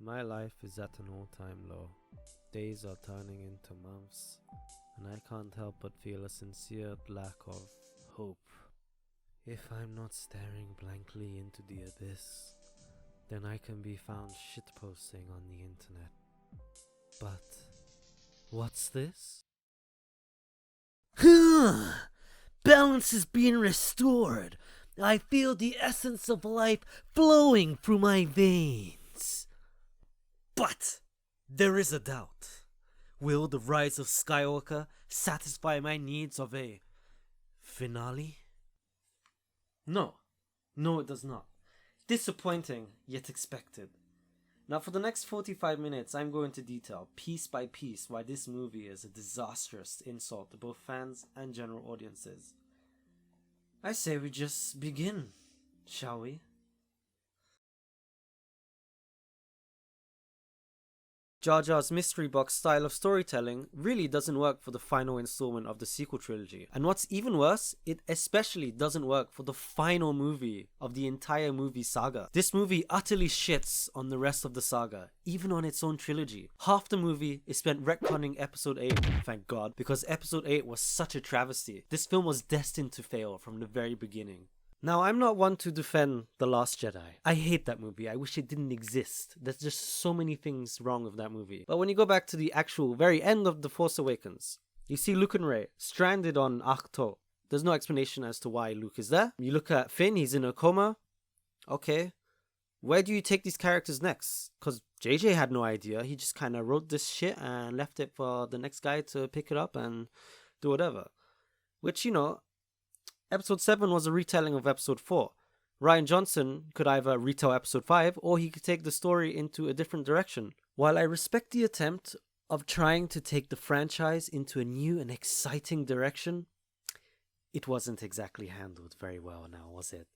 My life is at an all-time low. Days are turning into months, and I can't help but feel a sincere lack of hope. If I'm not staring blankly into the abyss, then I can be found shitposting on the internet. But what's this? Balance is being restored. I feel the essence of life flowing through my veins. But there is a doubt. Will the rise of Skywalker satisfy my needs of a finale? No, it does not. Disappointing, yet expected. Now for the next 45 minutes, I'm going to detail, piece by piece, why this movie is a disastrous insult to both fans and general audiences. I say we just begin, shall we? Jar Jar's mystery box style of storytelling really doesn't work for the final installment of the sequel trilogy. And what's even worse, it especially doesn't work for the final movie of the entire movie saga. This movie utterly shits on the rest of the saga, even on its own trilogy. Half the movie is spent retconning episode 8, thank God, because episode 8 was such a travesty. This film was destined to fail from the very beginning. Now, I'm not one to defend The Last Jedi. I hate that movie. I wish it didn't exist. There's just so many things wrong with that movie. But when you go back to the actual very end of The Force Awakens, you see Luke and Rey stranded on Ahch-To. There's no explanation as to why Luke is there. You look at Finn, he's in a coma. Okay. Where do you take these characters next? Because JJ had no idea. He just kind of wrote this shit and left it for the next guy to pick it up and do whatever. Which, you know, Episode 7 was a retelling of Episode 4. Rian Johnson could either retell Episode 5 or he could take the story into a different direction. While I respect the attempt of trying to take the franchise into a new and exciting direction, it wasn't exactly handled very well now, was it?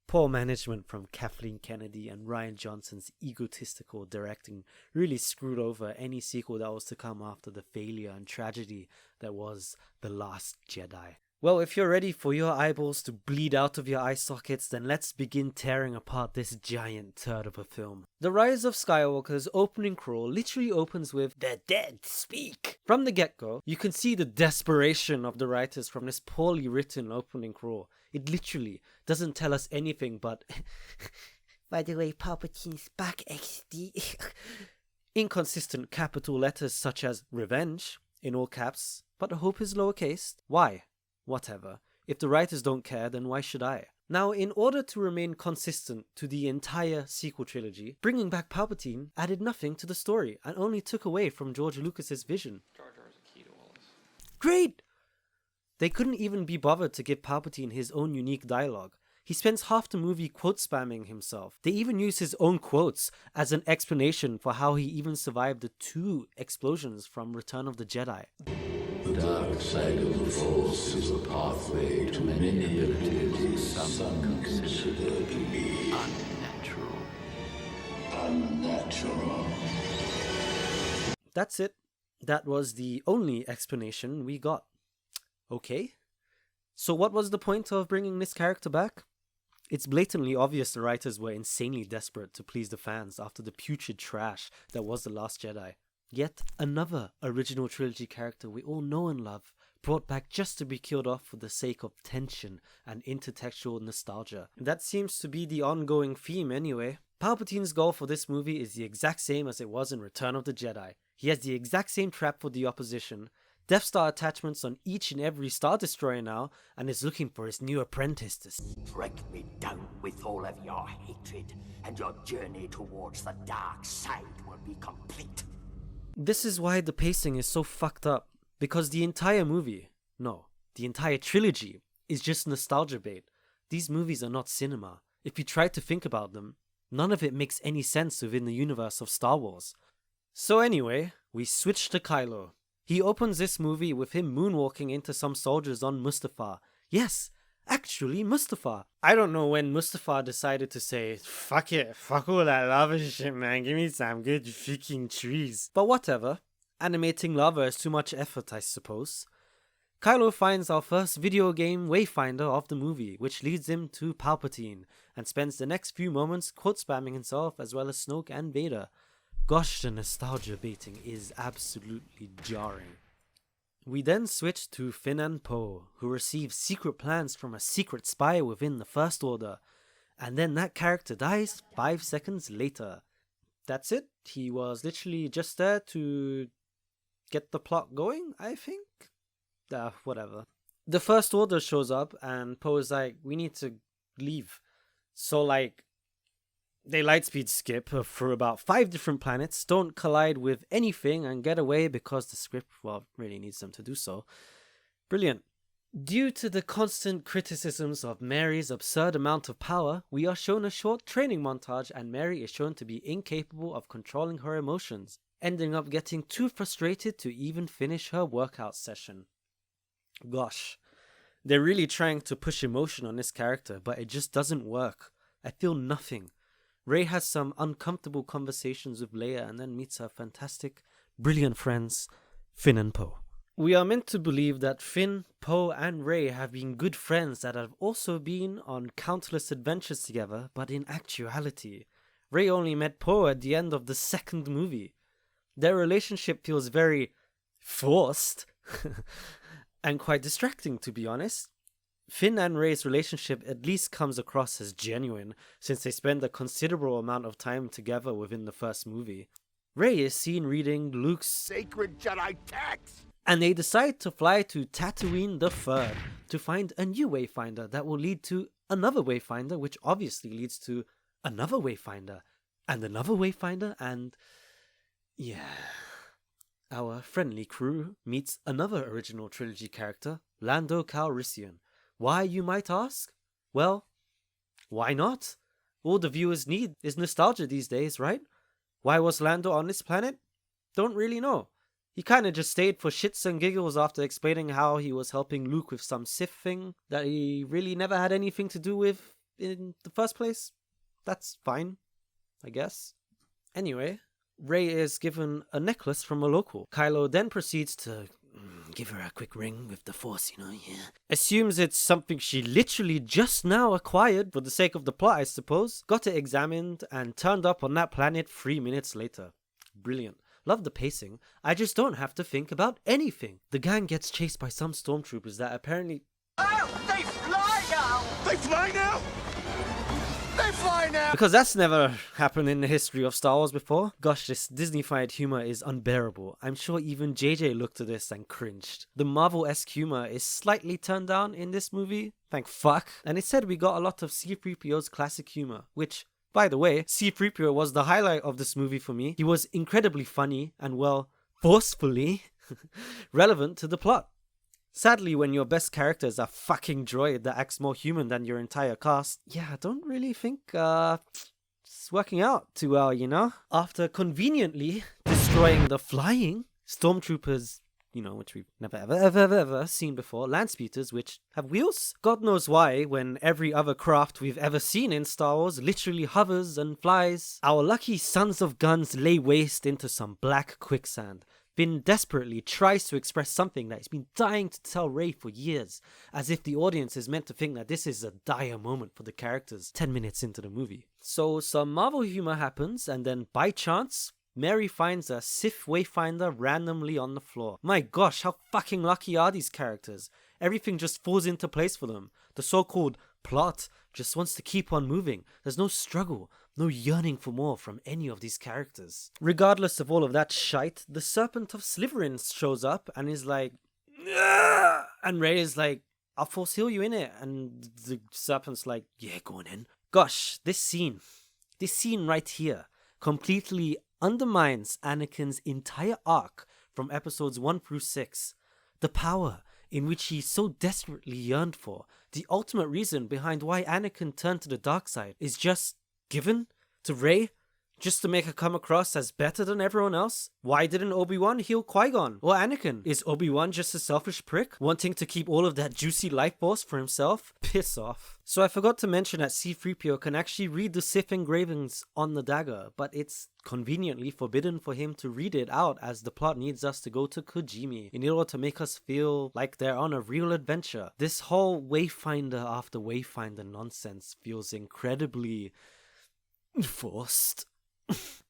Poor management from Kathleen Kennedy and Rian Johnson's egotistical directing really screwed over any sequel that was to come after the failure and tragedy that was The Last Jedi. Well, if you're ready for your eyeballs to bleed out of your eye sockets, then let's begin tearing apart this giant turd of a film. The Rise of Skywalker's opening crawl literally opens with "The dead speak." From the get-go, you can see the desperation of the writers from this poorly written opening crawl. It literally doesn't tell us anything but by the way, Palpatine's back XD. Inconsistent capital letters such as revenge in all caps, but hope is lowercase. Why? Whatever. If the writers don't care, then why should I? Now, in order to remain consistent to the entire sequel trilogy, bringing back Palpatine added nothing to the story and only took away from George Lucas's vision. Jar Jar is a key to all this. Great! They couldn't even be bothered to give Palpatine his own unique dialogue. He spends half the movie quote spamming himself. They even use his own quotes as an explanation for how he even survived the 2 explosions from Return of the Jedi. The dark side of the Force is a pathway to many abilities some consider to be unnatural. That's it. That was the only explanation we got. Okay. So what was the point of bringing this character back? It's blatantly obvious the writers were insanely desperate to please the fans after the putrid trash that was The Last Jedi. Yet another original trilogy character we all know and love, brought back just to be killed off for the sake of tension and intertextual nostalgia. That seems to be the ongoing theme anyway. Palpatine's goal for this movie is the exact same as it was in Return of the Jedi. He has the exact same trap for the opposition, Death Star attachments on each and every Star Destroyer now, and is looking for his new apprentice to break me down with all of your hatred, and your journey towards the dark side will be complete. This is why the pacing is so fucked up, because the entire movie, no, the entire trilogy, is just nostalgia bait. These movies are not cinema. If you try to think about them, none of it makes any sense within the universe of Star Wars. So anyway, we switch to Kylo. He opens this movie with him moonwalking into some soldiers on Mustafar. Yes, actually Mustafar. I don't know when Mustafar decided to say, fuck it, fuck all that lava shit, man, give me some good freaking trees. But whatever, animating lava is too much effort, I suppose. Kylo finds our first video game wayfinder of the movie, which leads him to Palpatine, and spends the next few moments quote spamming himself as well as Snoke and Vader. Gosh, the nostalgia baiting is absolutely jarring. We then switch to Finn and Poe, who receive secret plans from a secret spy within the First Order, and then that character dies 5 seconds later. That's it. He was literally just there to get the plot going, I think? Whatever. The First Order shows up and Poe is like, we need to leave. So like, they lightspeed skip through about 5 different planets, don't collide with anything, and get away because the script, well, really needs them to do so. Brilliant. Due to the constant criticisms of Mary's absurd amount of power, we are shown a short training montage and Mary is shown to be incapable of controlling her emotions, ending up getting too frustrated to even finish her workout session. Gosh, they're really trying to push emotion on this character, but it just doesn't work. I feel nothing. Rey has some uncomfortable conversations with Leia and then meets her fantastic, brilliant friends, Finn and Poe. We are meant to believe that Finn, Poe, and Rey have been good friends that have also been on countless adventures together, but in actuality, Rey only met Poe at the end of the 2nd movie. Their relationship feels very forced and quite distracting, to be honest. Finn and Rey's relationship at least comes across as genuine, since they spend a considerable amount of time together within the 1st movie. Rey is seen reading Luke's sacred Jedi text, and they decide to fly to Tatooine the 3rd to find a new Wayfinder that will lead to another Wayfinder, which obviously leads to another Wayfinder, and another Wayfinder, and yeah. Our friendly crew meets another original trilogy character, Lando Calrissian. Why, you might ask? Well, why not? All the viewers need is nostalgia these days, right? Why was Lando on this planet? Don't really know. He kinda just stayed for shits and giggles after explaining how he was helping Luke with some Sith thing that he really never had anything to do with in the first place. That's fine, I guess. Anyway, Rey is given a necklace from a local. Kylo then proceeds to give her a quick ring with the Force, yeah. Assumes it's something she literally just now acquired for the sake of the plot, I suppose. Got it examined and turned up on that planet 3 minutes later. Brilliant. Love the pacing. I just don't have to think about anything. The gang gets chased by some stormtroopers that apparently... Oh, they fly now! They fly now? They fly now! Because that's never happened in the history of Star Wars before. Gosh, this Disney-fied humor is unbearable. I'm sure even JJ looked at this and cringed. The Marvel-esque humor is slightly turned down in this movie. Thank fuck. And it said we got a lot of C-3PO's classic humor, which... By the way, C-3PO was the highlight of this movie for me. He was incredibly funny and, well, forcefully relevant to the plot. Sadly, when your best character is a fucking droid that acts more human than your entire cast, yeah, I don't really think it's working out too well, After conveniently destroying the flying stormtroopers, which we've never ever seen before, land speeders, which have wheels. God knows why, when every other craft we've ever seen in Star Wars literally hovers and flies. Our lucky sons of guns lay waste into some black quicksand. Finn desperately tries to express something that he's been dying to tell Rey for years, as if the audience is meant to think that this is a dire moment for the characters 10 minutes into the movie. So some Marvel humor happens, and then by chance, Mary finds a Sith Wayfinder randomly on the floor. My gosh, how fucking lucky are these characters? Everything just falls into place for them. The so-called plot just wants to keep on moving. There's no struggle, no yearning for more from any of these characters. Regardless of all of that shite, the Serpent of Slytherin shows up and is like, "Ugh!" And Rey is like, "I'll force heal you in it." And the Serpent's like, "Yeah, go on in." Gosh, this scene right here completely undermines Anakin's entire arc from episodes 1 through 6. The power in which he so desperately yearned for, the ultimate reason behind why Anakin turned to the dark side, is just given to Rey just to make her come across as better than everyone else? Why didn't Obi-Wan heal Qui-Gon or Anakin? Is Obi-Wan just a selfish prick, wanting to keep all of that juicy life force for himself? Piss off. So I forgot to mention that C-3PO can actually read the Sith engravings on the dagger, but it's conveniently forbidden for him to read it out, as the plot needs us to go to Kojimi in order to make us feel like they're on a real adventure. This whole Wayfinder after Wayfinder nonsense feels incredibly forced.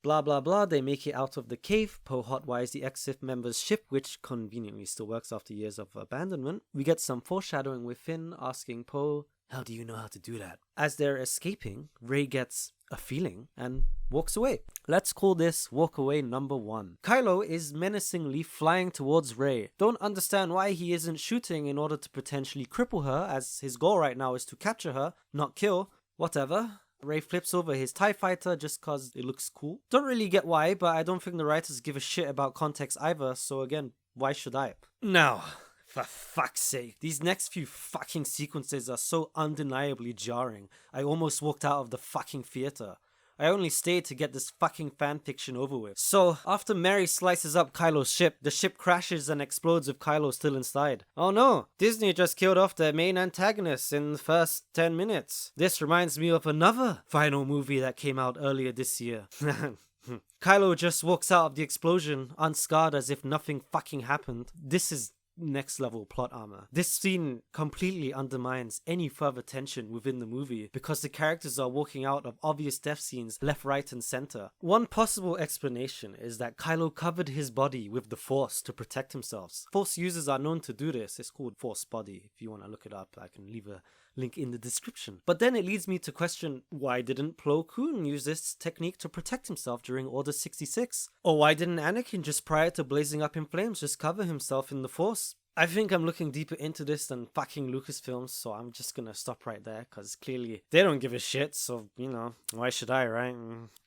Blah blah blah, they make it out of the cave. Poe hotwires the ex-Sith member's ship, which conveniently still works after years of abandonment. We get some foreshadowing with Finn asking Poe, how do you know how to do that? As they're escaping, Rey gets a feeling and walks away. Let's call this walk away number 1. Kylo is menacingly flying towards Rey. Don't understand why he isn't shooting in order to potentially cripple her, as his goal right now is to capture her, not kill. Whatever. Rey flips over his TIE fighter just cause it looks cool. Don't really get why, but I don't think the writers give a shit about context either, so again, why should I? Now, for fuck's sake, these next few fucking sequences are so undeniably jarring. I almost walked out of the fucking theater. I only stayed to get this fucking fanfiction over with. So, after Mary slices up Kylo's ship, the ship crashes and explodes with Kylo still inside. Oh no, Disney just killed off their main antagonist in the first 10 minutes. This reminds me of another final movie that came out earlier this year. Kylo just walks out of the explosion, unscarred as if nothing fucking happened. This is next level plot armor. This scene completely undermines any further tension within the movie because the characters are walking out of obvious death scenes left, right and center. One possible explanation is that Kylo covered his body with the Force to protect himself. Force users are known to do this. It's called Force Body. If you want to look it up, I can leave a link in the description. But then it leads me to question, why didn't Plo Koon use this technique to protect himself during Order 66? Or why didn't Anakin just prior to blazing up in flames just cover himself in the Force? I think I'm looking deeper into this than fucking Lucasfilms, so I'm just gonna stop right there, because clearly they don't give a shit, so, you know, why should I, right?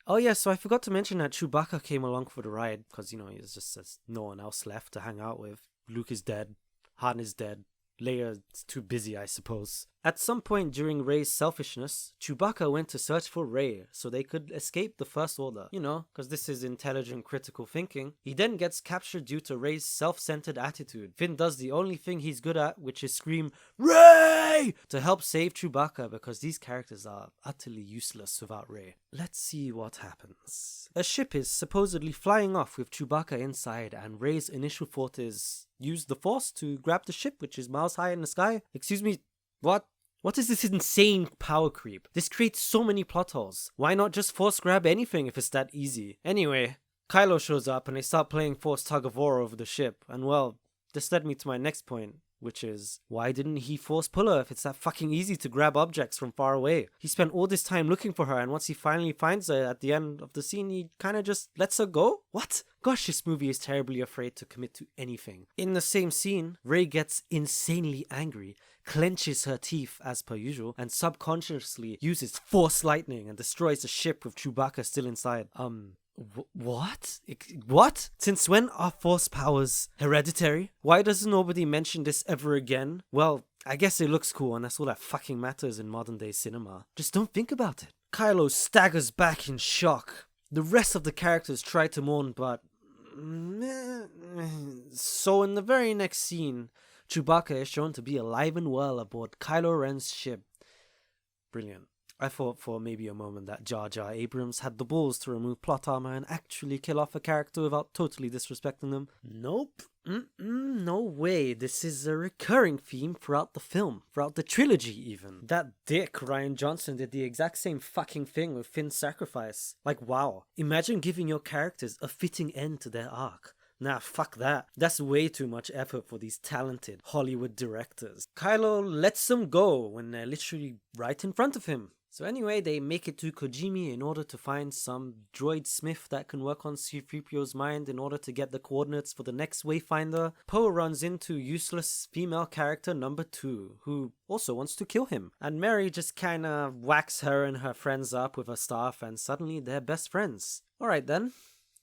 Oh yeah, so I forgot to mention that Chewbacca came along for the ride, because, you know, it's just there's no one else left to hang out with. Luke is dead, Han is dead, Leia's too busy, I suppose. At some point during Rey's selfishness, Chewbacca went to search for Rey so they could escape the First Order. You know, because this is intelligent critical thinking. He then gets captured due to Rey's self-centered attitude. Finn does the only thing he's good at, which is scream, Rey! To help save Chewbacca, because these characters are utterly useless without Rey. Let's see what happens. A ship is supposedly flying off with Chewbacca inside, and Rey's initial thought is use the Force to grab the ship, which is miles high in the sky. Excuse me, what? What is this insane power creep? This creates so many plot holes. Why not just Force grab anything if it's that easy? Anyway, Kylo shows up and they start playing Force tug of war over the ship. And well, this led me to my next point, which is, why didn't he Force pull her if it's that fucking easy to grab objects from far away? He spent all this time looking for her, and once he finally finds her at the end of the scene, he kinda just lets her go? What? Gosh, this movie is terribly afraid to commit to anything. In the same scene, Rey gets insanely angry, clenches her teeth as per usual, and subconsciously uses Force lightning and destroys the ship with Chewbacca still inside. What? What? Since when are Force powers hereditary? Why does nobody mention this ever again? Well, I guess it looks cool and that's all that fucking matters in modern day cinema. Just don't think about it. Kylo staggers back in shock. The rest of the characters try to mourn, but... So in the very next scene, Chewbacca is shown to be alive and well aboard Kylo Ren's ship. Brilliant. I thought for maybe a moment that Jar Jar Abrams had the balls to remove plot armor and actually kill off a character without totally disrespecting them. Nope. No way. This is a recurring theme throughout the film, throughout the trilogy even. That dick Rian Johnson did the exact same fucking thing with Finn's sacrifice. Like, wow. Imagine giving your characters a fitting end to their arc. Nah, fuck that. That's way too much effort for these talented Hollywood directors. Kylo lets them go when they're literally right in front of him. So anyway, they make it to Kojimi in order to find some droid smith that can work on C-3PO's mind in order to get the coordinates for the next Wayfinder. Poe runs into useless female character number 2, who also wants to kill him. And Mary just kinda whacks her and her friends up with her staff and suddenly they're best friends. Alright then.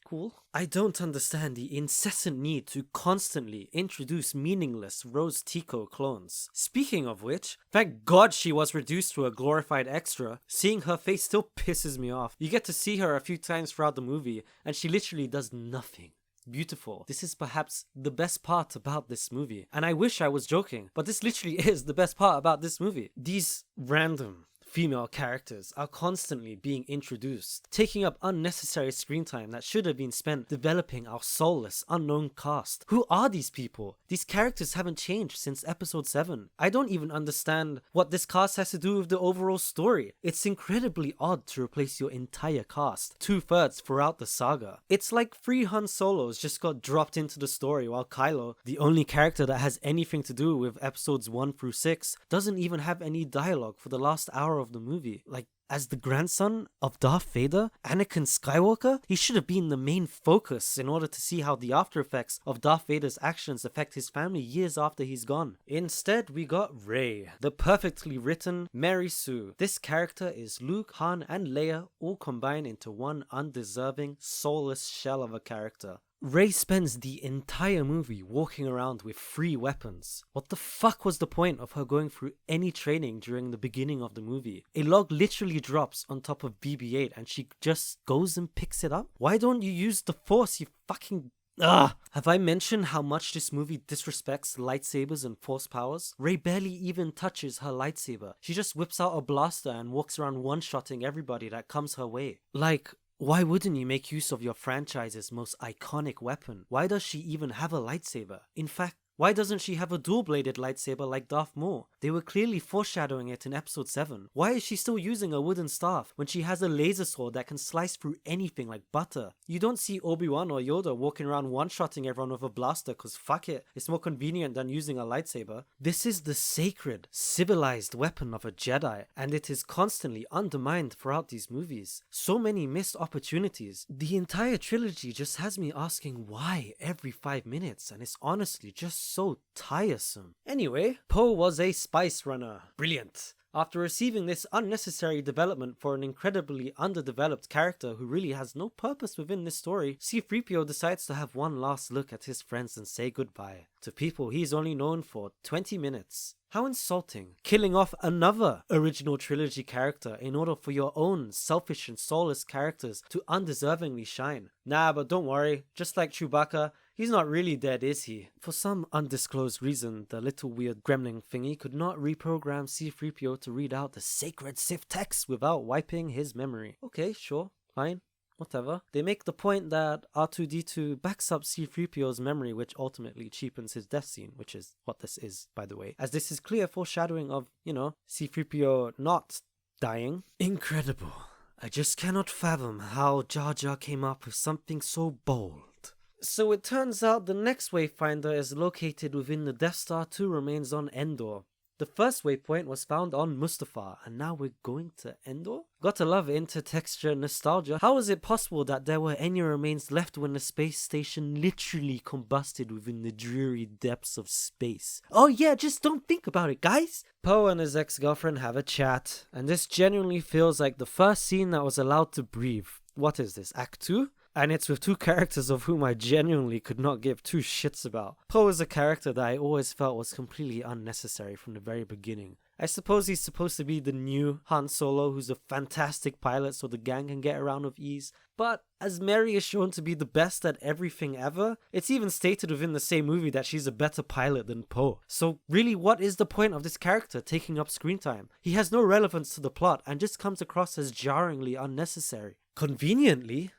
Cool. I don't understand the incessant need to constantly introduce meaningless Rose Tico clones. Speaking of which, thank God she was reduced to a glorified extra. Seeing her face still pisses me off. You get to see her a few times throughout the movie, and she literally does nothing. Beautiful. This is perhaps the best part about this movie. And I wish I was joking, but this literally is the best part about this movie. These random female characters are constantly being introduced, taking up unnecessary screen time that should have been spent developing our soulless, unknown cast. Who are these people? These characters haven't changed since episode 7. I don't even understand what this cast has to do with the overall story. It's incredibly odd to replace your entire cast, 2/3 throughout the saga. It's like 3 Han Solos just got dropped into the story, while Kylo, the only character that has anything to do with episodes 1 through 6, doesn't even have any dialogue for the last hour of the movie. Like, as the grandson of Darth Vader, Anakin Skywalker, he should have been the main focus in order to see how the after effects of Darth Vader's actions affect his family years after he's gone. Instead, we got Rey, the perfectly written Mary Sue. This character is Luke, Han, and Leia all combined into one undeserving, soulless shell of a character. Rey spends the entire movie walking around with 3 weapons. What the fuck was the point of her going through any training during the beginning of the movie? A log literally drops on top of BB-8 and she just goes and picks it up? Why don't you use the Force, you fucking... Ugh! Have I mentioned how much this movie disrespects lightsabers and force powers? Rey barely even touches her lightsaber. She just whips out a blaster and walks around one-shotting everybody that comes her way. Like... why wouldn't you make use of your franchise's most iconic weapon? Why does she even have a lightsaber? In fact, why doesn't she have a dual-bladed lightsaber like Darth Maul? They were clearly foreshadowing it in episode 7. Why is she still using a wooden staff when she has a laser sword that can slice through anything like butter? You don't see Obi-Wan or Yoda walking around one-shotting everyone with a blaster cause fuck it, it's more convenient than using a lightsaber. This is the sacred, civilized weapon of a Jedi, and it is constantly undermined throughout these movies. So many missed opportunities. The entire trilogy just has me asking why every 5 minutes, and it's honestly just so tiresome. Anyway, Poe was a spice runner. Brilliant. After receiving this unnecessary development for an incredibly underdeveloped character who really has no purpose within this story, C-3PO decides to have one last look at his friends and say goodbye to people he's only known for 20 minutes. How insulting. Killing off another original trilogy character in order for your own selfish and soulless characters to undeservingly shine. Nah, but don't worry, just like Chewbacca, he's not really dead, is he? For some undisclosed reason, the little weird gremlin thingy could not reprogram C-3PO to read out the sacred Sith text without wiping his memory. Okay, sure, fine. Whatever. They make the point that R2-D2 backs up C-3PO's memory, which ultimately cheapens his death scene, which is what this is, by the way, as this is clear foreshadowing of, C-3PO not dying. Incredible. I just cannot fathom how Jar Jar came up with something so bold. So it turns out the next Wayfinder is located within the Death Star 2 remains on Endor. The first waypoint was found on Mustafar, and now we're going to Endor? Gotta love intertexture nostalgia. How is it possible that there were any remains left when the space station literally combusted within the dreary depths of space? Oh yeah, just don't think about it, guys! Poe and his ex-girlfriend have a chat, and this genuinely feels like the first scene that was allowed to breathe. What is this, Act 2? And it's with 2 characters of whom I genuinely could not give 2 shits about. Poe is a character that I always felt was completely unnecessary from the very beginning. I suppose he's supposed to be the new Han Solo who's a fantastic pilot so the gang can get around with ease. But as Mary is shown to be the best at everything ever, it's even stated within the same movie that she's a better pilot than Poe. So really, what is the point of this character taking up screen time? He has no relevance to the plot and just comes across as jarringly unnecessary. Conveniently,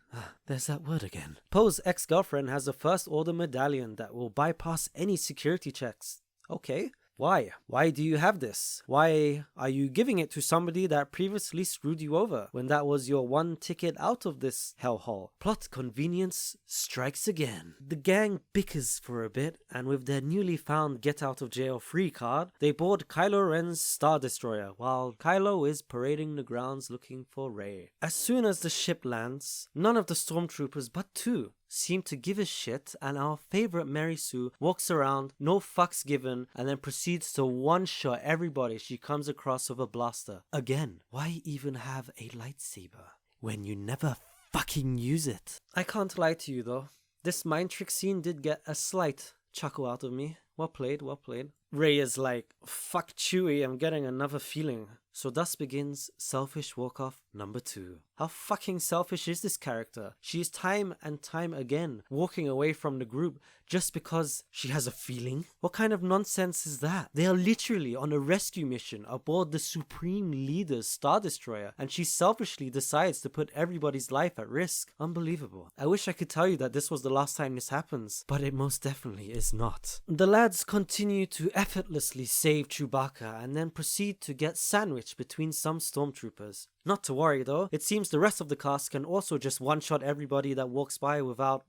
there's that word again. Poe's ex-girlfriend has a First Order medallion that will bypass any security checks. Okay. Why? Why do you have this? Why are you giving it to somebody that previously screwed you over when that was your one ticket out of this hellhole? Plot convenience strikes again. The gang bickers for a bit, and with their newly found get out of jail free card, they board Kylo Ren's Star Destroyer while Kylo is parading the grounds looking for Rey. As soon as the ship lands, none of the stormtroopers but 2 seem to give a shit, and our favorite Mary Sue walks around, no fucks given, and then proceeds to one-shot everybody she comes across with a blaster. Again, why even have a lightsaber when you never fucking use it? I can't lie to you though, this mind trick scene did get a slight chuckle out of me. Well played, well played. Rey is like, fuck Chewie, I'm getting another feeling. So thus begins selfish walk-off number 2. How fucking selfish is this character? She is time and time again walking away from the group just because she has a feeling? What kind of nonsense is that? They are literally on a rescue mission aboard the Supreme Leader's Star Destroyer, and she selfishly decides to put everybody's life at risk. Unbelievable. I wish I could tell you that this was the last time this happens, but it most definitely is not. The lads continue to effortlessly save Chewbacca and then proceed to get sandwiched between some stormtroopers. Not to worry though, it seems the rest of the cast can also just one-shot everybody that walks by without...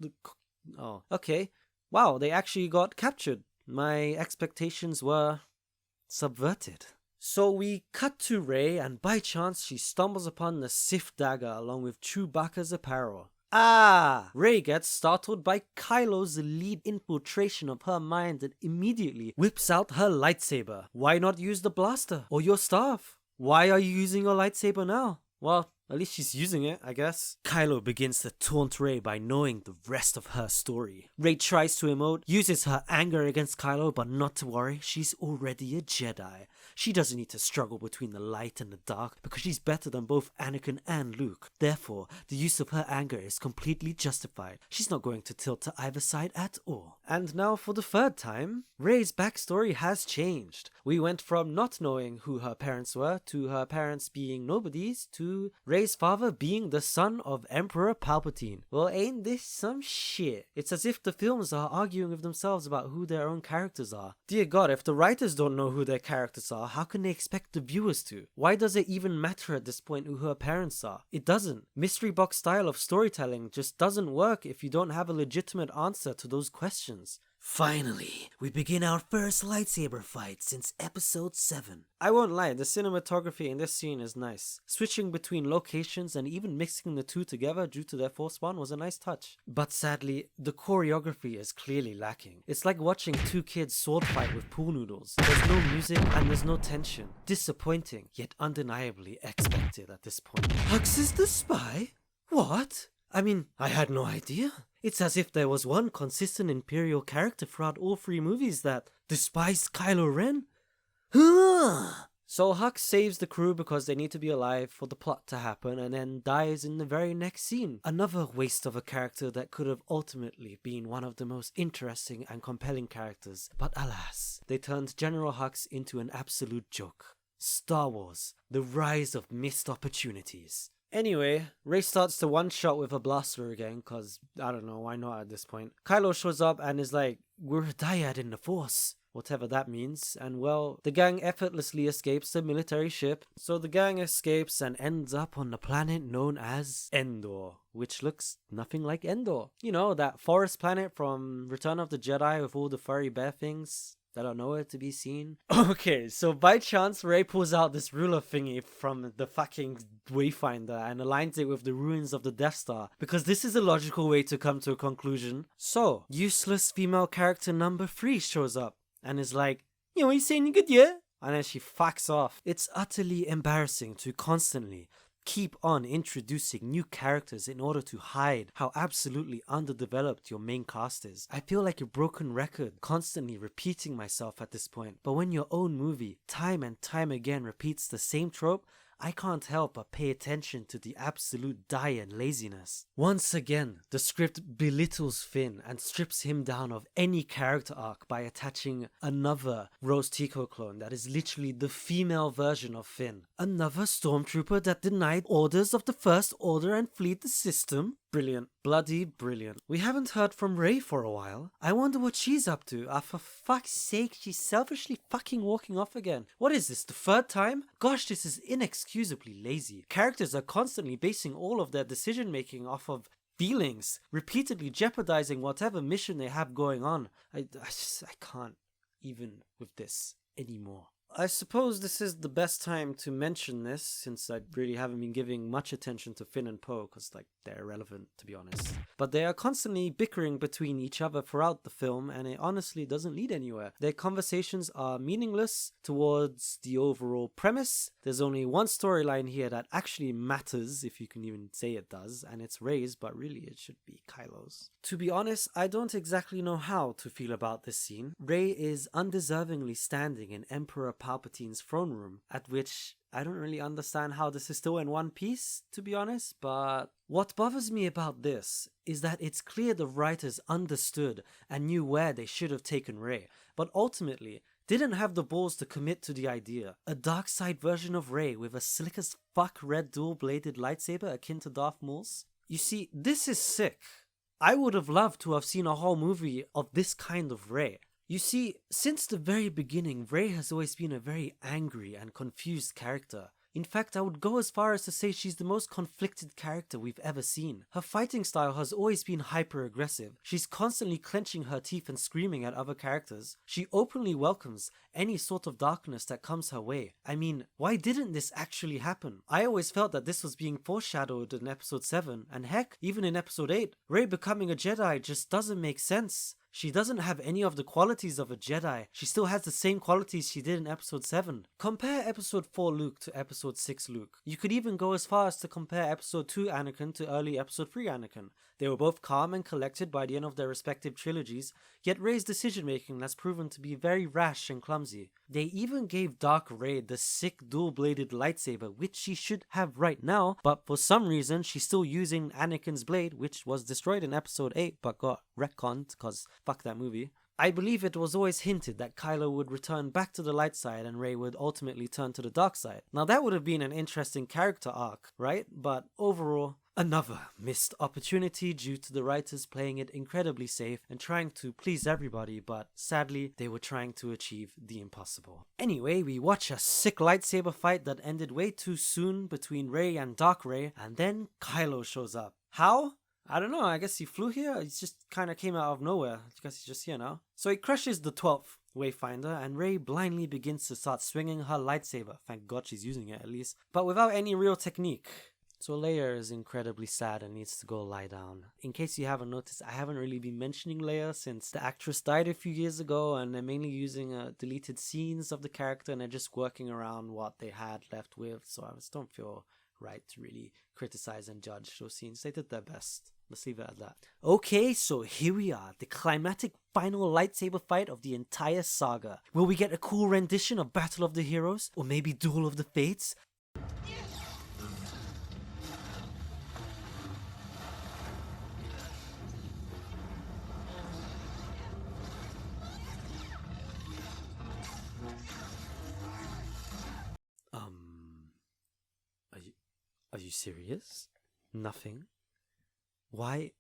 Oh, okay. Wow, they actually got captured. My expectations were subverted. So we cut to Rey, and by chance she stumbles upon the Sith dagger along with Chewbacca's apparel. Ah! Rey gets startled by Kylo's lead infiltration of her mind and immediately whips out her lightsaber. Why not use the blaster or your staff? Why are you using your lightsaber now? Well, at least she's using it, I guess. Kylo begins to taunt Rey by knowing the rest of her story. Rey tries to emote, uses her anger against Kylo, but not to worry, she's already a Jedi. She doesn't need to struggle between the light and the dark because she's better than both Anakin and Luke. Therefore, the use of her anger is completely justified. She's not going to tilt to either side at all. And now for the third time, Rey's backstory has changed. We went from not knowing who her parents were to her parents being nobodies to Rey's father being the son of Emperor Palpatine. Well, ain't this some shit? It's as if the films are arguing with themselves about who their own characters are. Dear God, if the writers don't know who their characters are, how can they expect the viewers to? Why does it even matter at this point who her parents are? It doesn't. Mystery box style of storytelling just doesn't work if you don't have a legitimate answer to those questions. Finally, we begin our first lightsaber fight since episode 7. I won't lie, the cinematography in this scene is nice. Switching between locations and even mixing the two together due to their force bond was a nice touch. But sadly, the choreography is clearly lacking. It's like watching two kids sword fight with pool noodles. There's no music and there's no tension. Disappointing, yet undeniably expected at this point. Hux is the spy? What? I mean, I had no idea. It's as if there was one consistent Imperial character throughout all 3 movies that despised Kylo Ren. So Hux saves the crew because they need to be alive for the plot to happen and then dies in the very next scene. Another waste of a character that could have ultimately been one of the most interesting and compelling characters. But alas, they turned General Hux into an absolute joke. Star Wars, the rise of missed opportunities. Anyway, Rey starts to one-shot with a blaster again, cause, I don't know, why not at this point. Kylo shows up and is like, we're a dyad in the Force, whatever that means, and well, the gang effortlessly escapes the military ship. So the gang escapes and ends up on the planet known as Endor, which looks nothing like Endor. You know, that forest planet from Return of the Jedi with all the furry bear things that are nowhere to be seen. Okay, so by chance, Rey pulls out this ruler thingy from the fucking Wayfinder and aligns it with the ruins of the Death Star, because this is a logical way to come to a conclusion. So, useless female character number 3 shows up and is like, you know, you saying good, yeah? And then she fucks off. It's utterly embarrassing to constantly keep on introducing new characters in order to hide how absolutely underdeveloped your main cast is. I feel like a broken record, constantly repeating myself at this point. But when your own movie, time and time again, repeats the same trope, I can't help but pay attention to the absolute dire laziness. Once again, the script belittles Finn and strips him down of any character arc by attaching another Rose Tico clone that is literally the female version of Finn. Another stormtrooper that denied orders of the First Order and fled the system? Brilliant. Bloody brilliant. We haven't heard from Rey for a while. I wonder what she's up to. For fuck's sake, she's selfishly fucking walking off again. What is this, the 3rd time? Gosh, this is inexcusably lazy. Characters are constantly basing all of their decision making off of feelings, repeatedly jeopardizing whatever mission they have going on. I can't even with this anymore. I suppose this is the best time to mention this, since I really haven't been giving much attention to Finn and Poe, because they're irrelevant, to be honest. But they are constantly bickering between each other throughout the film, and it honestly doesn't lead anywhere. Their conversations are meaningless towards the overall premise. There's only one storyline here that actually matters, if you can even say it does, and it's Rey's, but really it should be Kylo's. To be honest, I don't exactly know how to feel about this scene. Rey is undeservingly standing in Emperor Palpatine's throne room, at which I don't really understand how this is still in one piece, to be honest, but what bothers me about this is that it's clear the writers understood and knew where they should have taken Rey, but ultimately didn't have the balls to commit to the idea. A dark side version of Rey with a slick as fuck red dual-bladed lightsaber akin to Darth Maul's? You see, this is sick. I would have loved to have seen a whole movie of this kind of Rey. You see, since the very beginning, Rey has always been a very angry and confused character. In fact, I would go as far as to say she's the most conflicted character we've ever seen. Her fighting style has always been hyper-aggressive. She's constantly clenching her teeth and screaming at other characters. She openly welcomes any sort of darkness that comes her way. I mean, why didn't this actually happen? I always felt that this was being foreshadowed in episode 7, and heck, even in episode 8, Rey becoming a Jedi just doesn't make sense. She doesn't have any of the qualities of a Jedi. She still has the same qualities she did in episode 7. Compare episode 4 Luke to episode 6 Luke. You could even go as far as to compare episode 2 Anakin to early episode 3 Anakin. They were both calm and collected by the end of their respective trilogies, yet Rey's decision making has proven to be very rash and clumsy. They even gave Dark Rey the sick dual-bladed lightsaber, which she should have right now, but for some reason she's still using Anakin's blade, which was destroyed in episode 8 but got retconned, cause fuck that movie. I believe it was always hinted that Kylo would return back to the light side and Rey would ultimately turn to the dark side. Now that would have been an interesting character arc, right? But overall, another missed opportunity due to the writers playing it incredibly safe and trying to please everybody, but sadly they were trying to achieve the impossible. Anyway, we watch a sick lightsaber fight that ended way too soon between Rey and Dark Rey, and then Kylo shows up. How? I don't know, I guess he flew here? He just kinda came out of nowhere. I guess he's just here now. So he crushes the 12th Wayfinder, and Rey blindly begins to start swinging her lightsaber. Thank God she's using it at least. But without any real technique. So Leia is incredibly sad and needs to go lie down. In case you haven't noticed, I haven't really been mentioning Leia since the actress died a few years ago, and they're mainly using deleted scenes of the character and they're just working around what they had left with. So I just don't feel right to really criticize and judge those scenes. They did their best. Let's leave it at that. Okay, so here we are, the climatic final lightsaber fight of the entire saga. Will we get a cool rendition of Battle of the Heroes? Or maybe Duel of the Fates? Are you serious? Nothing? Why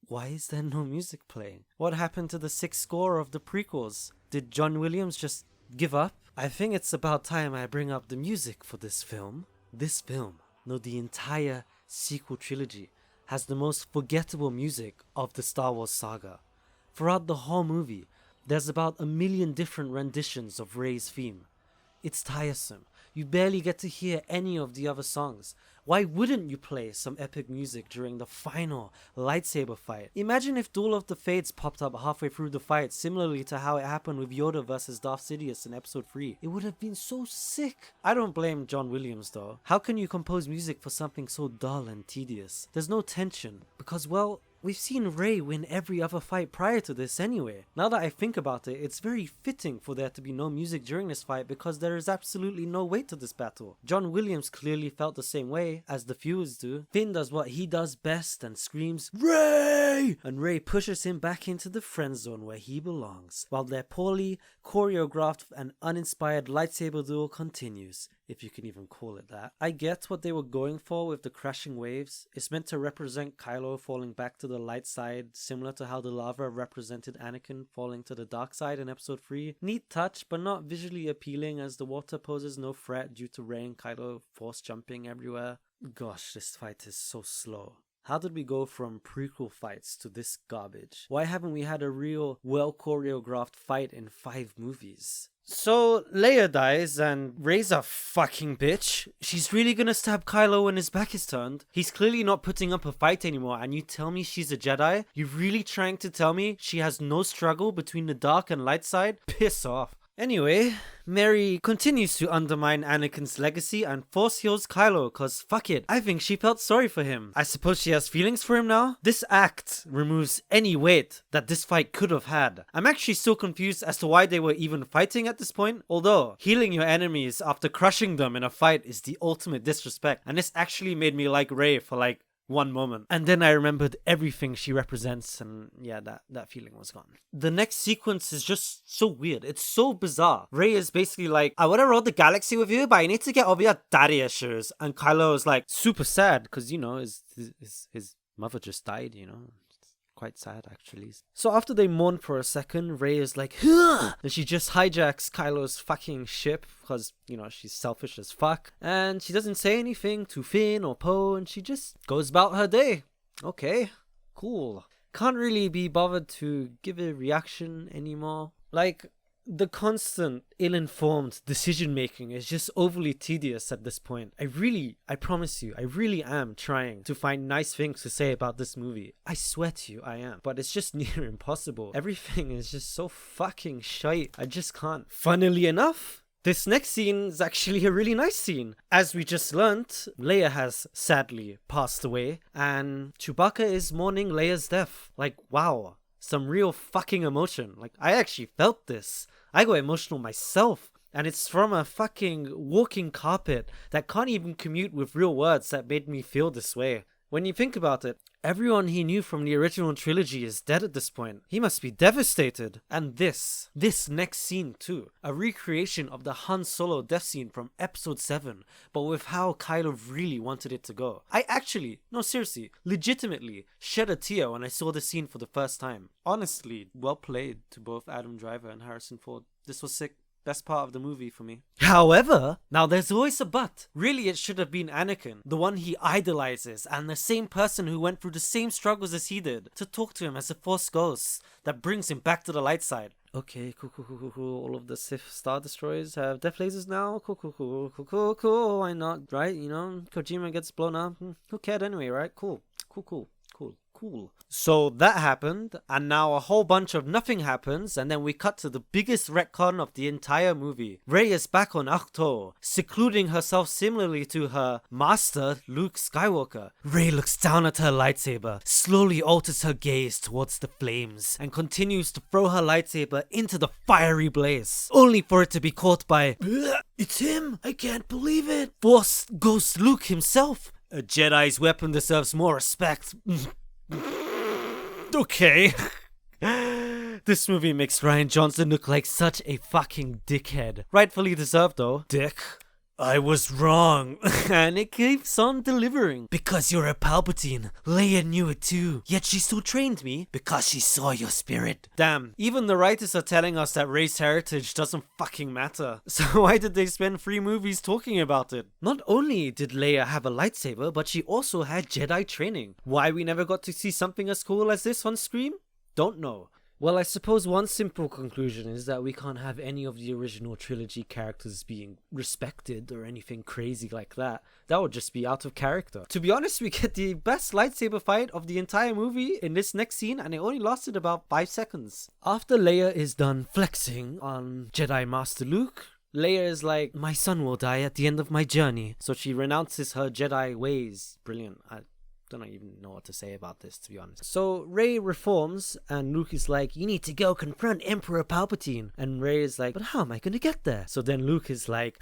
is there no music playing? What happened to the 6th score of the prequels? Did John Williams just give up? I think it's about time I bring up the music for this film. This film, no, the entire sequel trilogy, has the most forgettable music of the Star Wars saga. Throughout the whole movie, there's about 1 million different renditions of Rey's theme. It's tiresome. You barely get to hear any of the other songs. Why wouldn't you play some epic music during the final lightsaber fight? Imagine if Duel of the Fates popped up halfway through the fight, similarly to how it happened with Yoda versus Darth Sidious in episode 3. It would have been so sick. I don't blame John Williams though. How can you compose music for something so dull and tedious? There's no tension, because well, we've seen Rey win every other fight prior to this anyway. Now that I think about it, it's very fitting for there to be no music during this fight because there is absolutely no weight to this battle. John Williams clearly felt the same way as the viewers do. Finn does what he does best and screams, "Rey!" And Rey pushes him back into the friend zone where he belongs, while their poorly choreographed and uninspired lightsaber duel continues, if you can even call it that. I get what they were going for with the crashing waves. It's meant to represent Kylo falling back to the light side, similar to how the lava represented Anakin falling to the dark side in episode 3. Neat touch, but not visually appealing as the water poses no threat due to Rey and Kylo force jumping everywhere. Gosh, this fight is so slow. How did we go from prequel fights to this garbage? Why haven't we had a real well choreographed fight in 5 movies? So Leia dies and Rey's a fucking bitch. She's really gonna stab Kylo when his back is turned. He's clearly not putting up a fight anymore, and you tell me she's a Jedi? You're really trying to tell me she has no struggle between the dark and light side? Piss off. Anyway, Mary continues to undermine Anakin's legacy and force heals Kylo cause fuck it, I think she felt sorry for him. I suppose she has feelings for him now? This act removes any weight that this fight could have had. I'm actually still confused as to why they were even fighting at this point, although healing your enemies after crushing them in a fight is the ultimate disrespect, and this actually made me like Rey for like one moment. And then I remembered everything she represents, and yeah, that feeling was gone. The next sequence is just so weird. It's so bizarre. Rey is basically like, I would have rode the galaxy with you, but I need to get over your daddy issues. And Kylo is like super sad because, you know, his mother just died, you know. Quite sad actually. So after they mourn for a second, Rey is like, huh! And she just hijacks Kylo's fucking ship because, you know, she's selfish as fuck. And she doesn't say anything to Finn or Poe, and she just goes about her day. Okay, cool. Can't really be bothered to give a reaction anymore. Like, the constant ill-informed decision-making is just overly tedious at this point. I promise you, I really am trying to find nice things to say about this movie. I swear to you, I am. But it's just near impossible. Everything is just so fucking shite. I just can't. Funnily enough, this next scene is actually a really nice scene. As we just learnt, Leia has sadly passed away, and Chewbacca is mourning Leia's death. Like, wow. Some real fucking emotion. Like, I actually felt this. I got emotional myself. And it's from a fucking walking carpet that can't even commute with real words that made me feel this way. When you think about it, everyone he knew from the original trilogy is dead at this point. He must be devastated. And this next scene too. A recreation of the Han Solo death scene from episode 7, but with how Kylo really wanted it to go. I actually, no seriously, legitimately shed a tear when I saw the scene for the first time. Honestly, well played to both Adam Driver and Harrison Ford. This was sick. Best part of the movie for me. However, now there's always a but. Really, it should have been Anakin, the one he idolizes, and the same person who went through the same struggles as he did, to talk to him as a Force ghost that brings him back to the light side. Okay, cool. All of the Sith Star Destroyers have death lasers now. Cool. Why not, right? You know, Kojima gets blown up. Who cared anyway, right? Cool. So that happened, and now a whole bunch of nothing happens, and then we cut to the biggest retcon of the entire movie. Rey is back on Ahch-To, secluding herself similarly to her master, Luke Skywalker. Rey looks down at her lightsaber, slowly alters her gaze towards the flames, and continues to throw her lightsaber into the fiery blaze, only for it to be caught by, it's him! I can't believe it! Force Ghost Luke himself! A Jedi's weapon deserves more respect. Okay. This movie makes Rian Johnson look like such a fucking dickhead. Rightfully deserved though. Dick. I was wrong. And it keeps on delivering. Because you're a Palpatine. Leia knew it too. Yet she still trained me because she saw your spirit. Damn. Even the writers are telling us that race heritage doesn't fucking matter. So why did they spend 3 movies talking about it? Not only did Leia have a lightsaber, but she also had Jedi training. Why we never got to see something as cool as this on screen? Don't know. Well, I suppose one simple conclusion is that we can't have any of the original trilogy characters being respected or anything crazy like that. That would just be out of character. To be honest, we get the best lightsaber fight of the entire movie in this next scene, and it only lasted about 5 seconds. After Leia is done flexing on Jedi Master Luke, Leia is like, my son will die at the end of my journey. So she renounces her Jedi ways. Brilliant. I don't even know what to say about this, to be honest. So Rey reforms, and Luke is like, you need to go confront Emperor Palpatine. And Rey is like, but how am I gonna get there? So then Luke is like,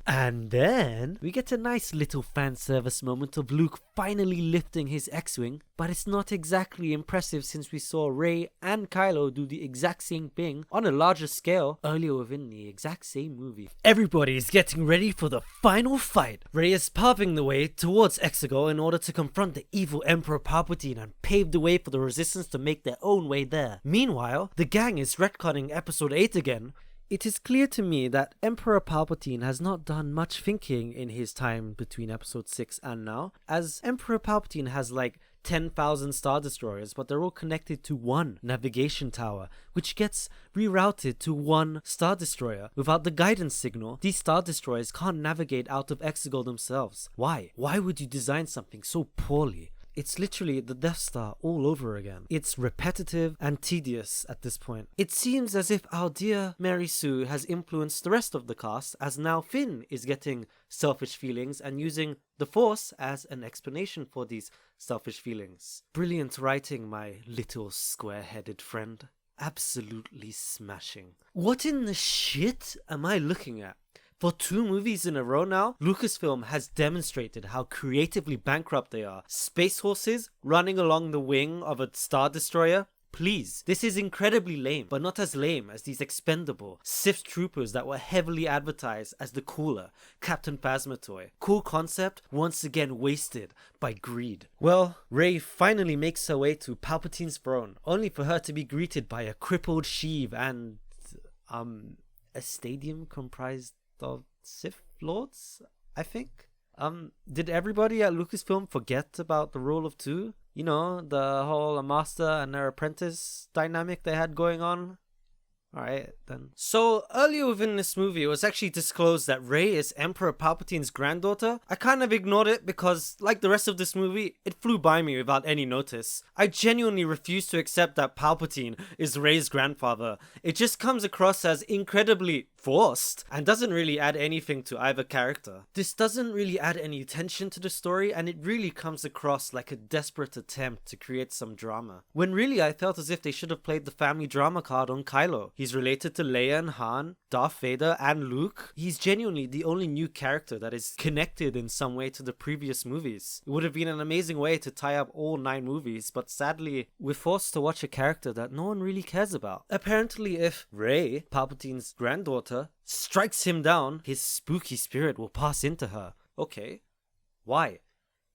and then we get a nice little fan service moment of Luke finally lifting his X-Wing, but it's not exactly impressive since we saw Rey and Kylo do the exact same thing on a larger scale earlier within the exact same movie. Everybody is getting ready for the final fight. Rey is paving the way towards Exegol in order to confront the evil Emperor Palpatine and pave the way for the Resistance to make their own way there. Meanwhile, the gang is retconning episode 8 again. It is clear to me that Emperor Palpatine has not done much thinking in his time between episode 6 and now, as Emperor Palpatine has like 10,000 Star Destroyers, but they're all connected to one navigation tower, which gets rerouted to one Star Destroyer. Without the guidance signal, these Star Destroyers can't navigate out of Exegol themselves. Why? Why would you design something so poorly? It's literally the Death Star all over again. It's repetitive and tedious at this point. It seems as if our dear Mary Sue has influenced the rest of the cast, as now Finn is getting selfish feelings and using the Force as an explanation for these selfish feelings. Brilliant writing, my little square-headed friend. Absolutely smashing. What in the shit am I looking at? For 2 movies in a row now, Lucasfilm has demonstrated how creatively bankrupt they are. Space horses running along the wing of a Star Destroyer? Please, this is incredibly lame, but not as lame as these expendable Sith troopers that were heavily advertised as the cooler Captain Phasma toy. Cool concept, once again wasted by greed. Well, Rey finally makes her way to Palpatine's throne, only for her to be greeted by a crippled Sheev and a stadium comprised of Sith Lords, I think. Did everybody at Lucasfilm forget about the rule of 2? You know, the whole master and their apprentice dynamic they had going on? Alright, then. So, earlier within this movie, it was actually disclosed that Rey is Emperor Palpatine's granddaughter. I kind of ignored it because, like the rest of this movie, it flew by me without any notice. I genuinely refuse to accept that Palpatine is Rey's grandfather. It just comes across as incredibly forced and doesn't really add anything to either character. This doesn't really add any tension to the story, and it really comes across like a desperate attempt to create some drama. When really I felt as if they should have played the family drama card on Kylo. He's related to Leia and Han, Darth Vader and Luke. He's genuinely the only new character that is connected in some way to the previous movies. It would have been an amazing way to tie up all 9 movies, but sadly, we're forced to watch a character that no one really cares about. Apparently, if Rey, Palpatine's granddaughter, strikes him down, his spooky spirit will pass into her. Okay. Why?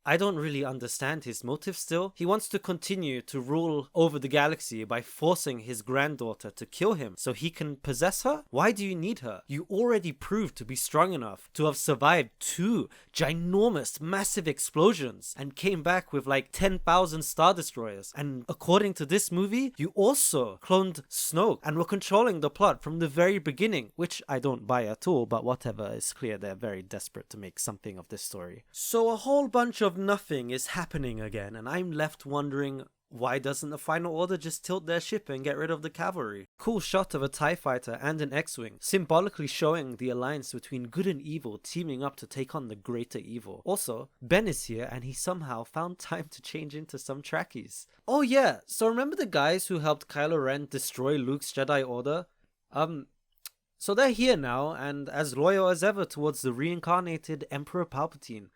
I don't really understand his motive still. He wants to continue to rule over the galaxy by forcing his granddaughter to kill him so he can possess her? Why do you need her? You already proved to be strong enough to have survived 2 ginormous, massive explosions and came back with like 10,000 Star Destroyers. And according to this movie, you also cloned Snoke and were controlling the plot from the very beginning, which I don't buy at all, but whatever, it's clear they're very desperate to make something of this story. So a whole bunch of nothing is happening again, and I'm left wondering, why doesn't the Final Order just tilt their ship and get rid of the cavalry? Cool shot of a TIE fighter and an X-Wing, symbolically showing the alliance between good and evil teaming up to take on the greater evil. Also, Ben is here and he somehow found time to change into some Trekkies. Oh yeah, so remember the guys who helped Kylo Ren destroy Luke's Jedi Order? So they're here now, and as loyal as ever towards the reincarnated Emperor Palpatine.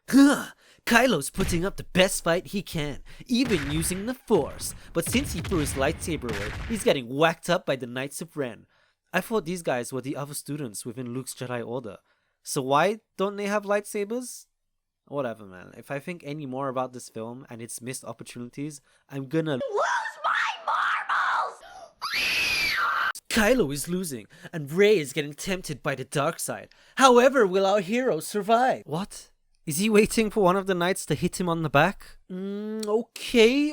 Kylo's putting up the best fight he can, even using the Force. But since he threw his lightsaber away, he's getting whacked up by the Knights of Ren. I thought these guys were the other students within Luke's Jedi Order. So why don't they have lightsabers? Whatever, man. If I think any more about this film and its missed opportunities, I'm gonna lose my marbles! Kylo is losing, and Rey is getting tempted by the dark side. However, will our hero survive? What? Is he waiting for one of the knights to hit him on the back? Okay.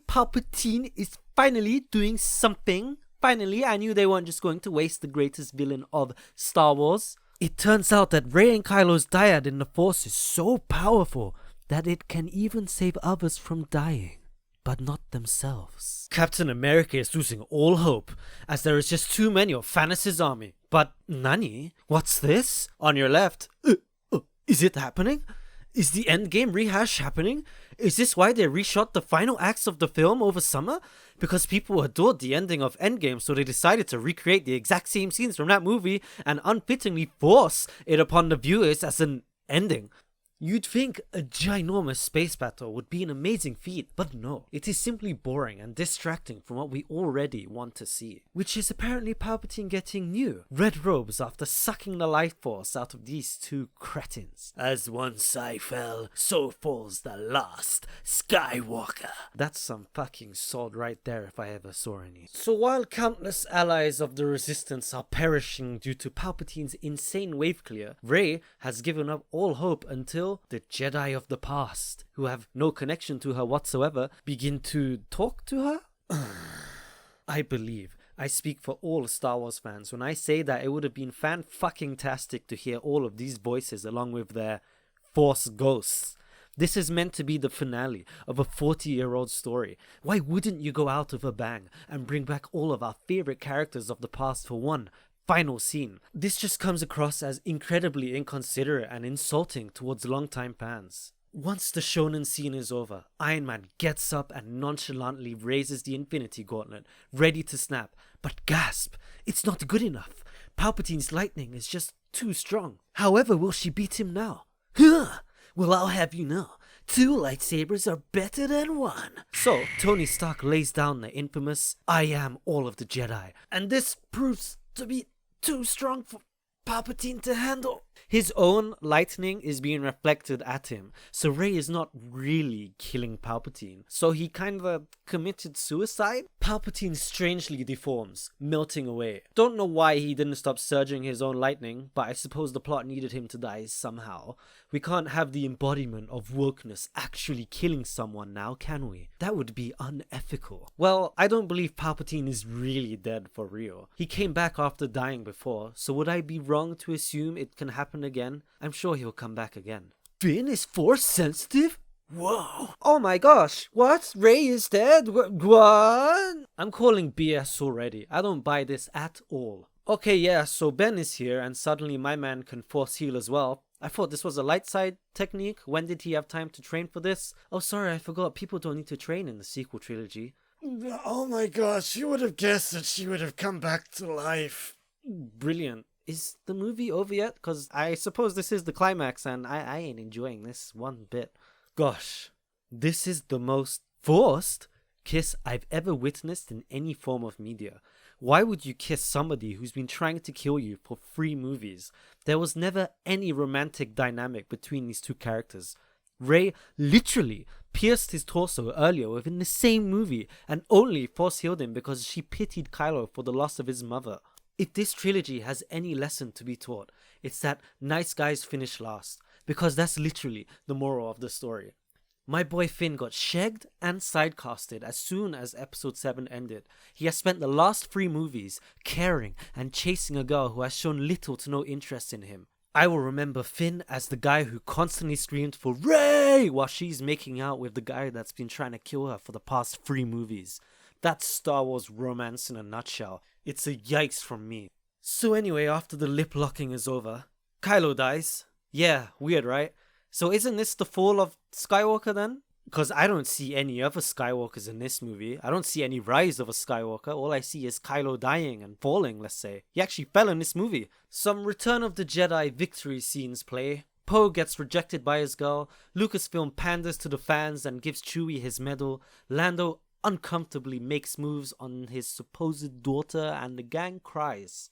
Palpatine is finally doing something. Finally, I knew they weren't just going to waste the greatest villain of Star Wars. It turns out that Rey and Kylo's dyad in the Force is so powerful that it can even save others from dying, but not themselves. Captain America is losing all hope, as there is just too many of Thanos' army. But Nani, what's this? On your left. Is it happening? Is the Endgame rehash happening? Is this why they reshot the final acts of the film over summer? Because people adored the ending of Endgame, so they decided to recreate the exact same scenes from that movie and unfittingly force it upon the viewers as an ending. You'd think a ginormous space battle would be an amazing feat, but no, it is simply boring and distracting from what we already want to see. Which is apparently Palpatine getting new red robes after sucking the life force out of these two cretins. As once I fell, so falls the last Skywalker. That's some fucking sword right there if I ever saw any. So while countless allies of the Resistance are perishing due to Palpatine's insane wave clear, Rey has given up all hope until the Jedi of the past, who have no connection to her whatsoever, begin to talk to her? I believe I speak for all Star Wars fans when I say that it would have been fan-fucking-tastic to hear all of these voices along with their Force ghosts. This is meant to be the finale of a 40-year-old story. Why wouldn't you go out with a bang and bring back all of our favorite characters of the past for one final scene? This just comes across as incredibly inconsiderate and insulting towards longtime fans. Once the shonen scene is over, Iron Man gets up and nonchalantly raises the Infinity Gauntlet, ready to snap. But gasp, it's not good enough. Palpatine's lightning is just too strong. However, will she beat him now? Huh! Well, I'll have you know, 2 lightsabers are better than 1. So, Tony Stark lays down the infamous I am all of the Jedi, and this proves to be too strong for Palpatine to handle. His own lightning is being reflected at him, so Rey is not really killing Palpatine. So he kinda committed suicide? Palpatine strangely deforms, melting away. Don't know why he didn't stop surging his own lightning, but I suppose the plot needed him to die somehow. We can't have the embodiment of wokeness actually killing someone now, can we? That would be unethical. Well, I don't believe Palpatine is really dead for real. He came back after dying before, so would I be wrong to assume it can happen again? I'm sure he'll come back again. Finn is Force sensitive? Whoa. Oh my gosh. What? Rey is dead? What? I'm calling BS already. I don't buy this at all. Okay, yeah, so Ben is here and suddenly my man can force heal as well. I thought this was a light side technique. When did he have time to train for this? Oh, sorry, I forgot. People don't need to train in the sequel trilogy. Oh my gosh, you would have guessed that she would have come back to life. Brilliant. Is the movie over yet? Because I suppose this is the climax and I ain't enjoying this one bit. Gosh, this is the most forced kiss I've ever witnessed in any form of media. Why would you kiss somebody who's been trying to kill you for 3 movies? There was never any romantic dynamic between these two characters. Rey literally pierced his torso earlier within the same movie and only force healed him because she pitied Kylo for the loss of his mother. If this trilogy has any lesson to be taught, it's that nice guys finish last, because that's literally the moral of the story. My boy Finn got shagged and sidecasted as soon as episode 7 ended. He has spent the last 3 movies caring and chasing a girl who has shown little to no interest in him. I will remember Finn as the guy who constantly screamed for Rey while she's making out with the guy that's been trying to kill her for the past 3 movies. That's Star Wars romance in a nutshell. It's a yikes from me. So anyway, after the lip locking is over, Kylo dies. Yeah, weird, right? So isn't this the fall of Skywalker then? Because I don't see any other Skywalkers in this movie. I don't see any rise of a Skywalker. All I see is Kylo dying and falling, let's say. He actually fell in this movie. Some Return of the Jedi victory scenes play. Poe gets rejected by his girl. Lucasfilm panders to the fans and gives Chewie his medal. Lando uncomfortably makes moves on his supposed daughter and the gang cries.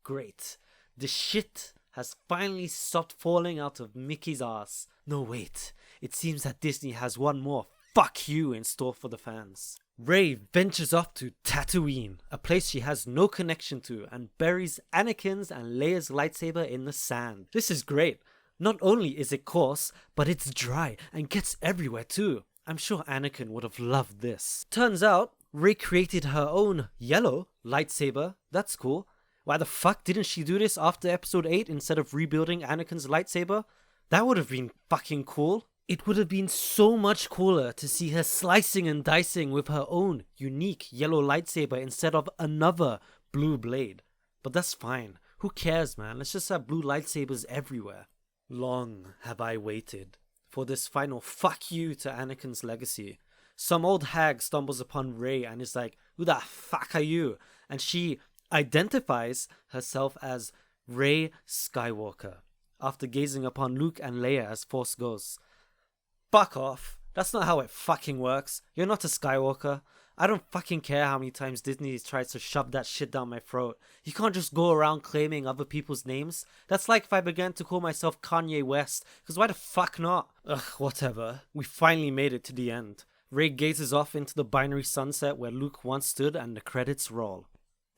Great. The shit has finally stopped falling out of Mickey's ass. No, wait. It seems that Disney has one more fuck you in store for the fans. Rey ventures off to Tatooine, a place she has no connection to, and buries Anakin's and Leia's lightsaber in the sand. This is great. Not only is it coarse, but it's dry and gets everywhere too. I'm sure Anakin would have loved this. Turns out, Rey created her own yellow lightsaber. That's cool. Why the fuck didn't she do this after episode 8 instead of rebuilding Anakin's lightsaber? That would have been fucking cool. It would have been so much cooler to see her slicing and dicing with her own unique yellow lightsaber instead of another blue blade. But that's fine. Who cares, man? Let's just have blue lightsabers everywhere. Long have I waited for this final fuck you to Anakin's legacy. Some old hag stumbles upon Rey and is like, who the fuck are you? And she identifies herself as Rey Skywalker. after gazing upon Luke and Leia as Force ghosts. Fuck off. That's not how it fucking works. You're not a Skywalker. I don't fucking care how many times Disney tries to shove that shit down my throat. You can't just go around claiming other people's names. That's like if I began to call myself Kanye West, because why the fuck not? Ugh, whatever. We finally made it to the end. Rey gazes off into the binary sunset where Luke once stood and the credits roll.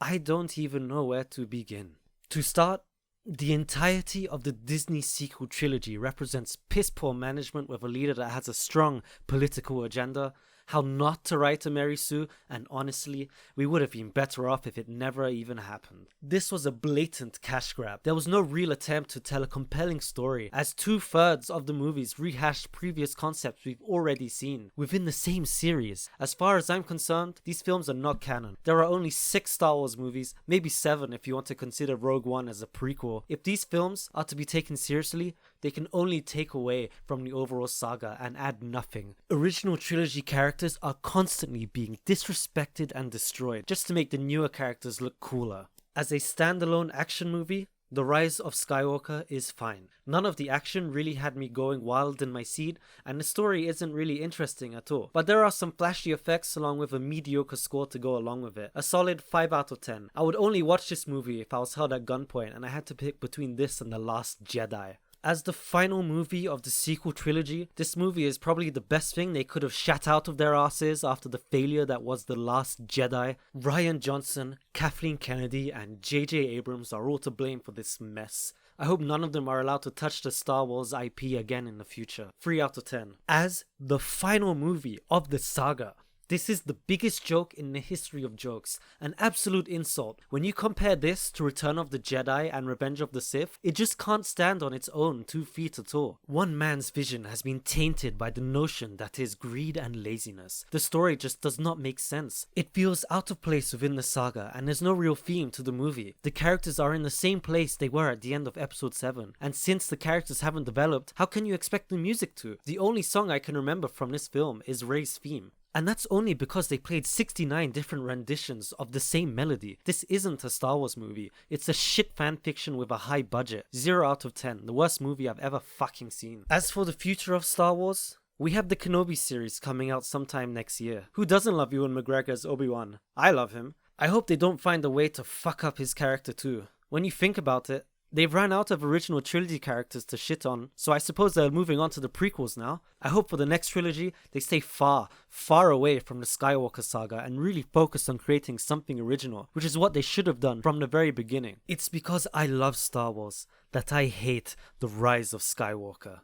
I don't even know where to begin. To start, the entirety of the Disney sequel trilogy represents piss-poor management with a leader that has a strong political agenda, how not to write a Mary Sue, and honestly, we would have been better off if it never even happened. This was a blatant cash grab. There was no real attempt to tell a compelling story, as 2/3 of the movies rehashed previous concepts we've already seen within the same series. As far as I'm concerned, these films are not canon. There are only 6 Star Wars movies, maybe 7 if you want to consider Rogue One as a prequel. If these films are to be taken seriously, they can only take away from the overall saga and add nothing. Original trilogy characters are constantly being disrespected and destroyed just to make the newer characters look cooler. As a standalone action movie, The Rise of Skywalker is fine. None of the action really had me going wild in my seat, and the story isn't really interesting at all. But there are some flashy effects along with a mediocre score to go along with it. A solid 5 out of 10. I would only watch this movie if I was held at gunpoint and I had to pick between this and The Last Jedi. As the final movie of the sequel trilogy, this movie is probably the best thing they could have shat out of their asses after the failure that was The Last Jedi. Rian Johnson, Kathleen Kennedy, and J.J. Abrams are all to blame for this mess. I hope none of them are allowed to touch the Star Wars IP again in the future. 3 out of 10. As the final movie of the saga, this is the biggest joke in the history of jokes, an absolute insult. When you compare this to Return of the Jedi and Revenge of the Sith, it just can't stand on its own 2 feet at all. One man's vision has been tainted by the notion that is greed and laziness. The story just does not make sense. It feels out of place within the saga and there's no real theme to the movie. The characters are in the same place they were at the end of episode 7, and since the characters haven't developed, how can you expect the music to? The only song I can remember from this film is Rey's theme. And that's only because they played 69 different renditions of the same melody. This isn't a Star Wars movie. It's a shit fanfiction with a high budget. 0 out of 10. The worst movie I've ever fucking seen. As for the future of Star Wars, we have the Kenobi series coming out sometime next year. Who doesn't love Ewan McGregor as Obi-Wan? I love him. I hope they don't find a way to fuck up his character too. When you think about it, they've ran out of original trilogy characters to shit on, so I suppose they're moving on to the prequels now. I hope for the next trilogy, they stay far, far away from the Skywalker saga and really focus on creating something original, which is what they should have done from the very beginning. It's because I love Star Wars that I hate The Rise of Skywalker.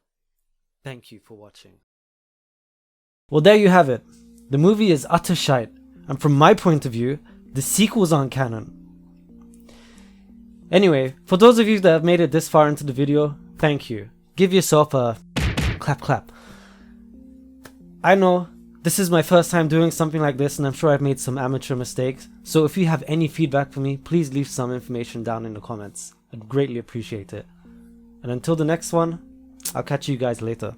Thank you for watching. Well, there you have it. The movie is utter shite, and from my point of view, the sequels aren't canon. Anyway, for those of you that have made it this far into the video, thank you. Give yourself a clap clap. I know, this is my first time doing something like this and I'm sure I've made some amateur mistakes, so if you have any feedback for me, please leave some information down in the comments. I'd greatly appreciate it. And until the next one, I'll catch you guys later.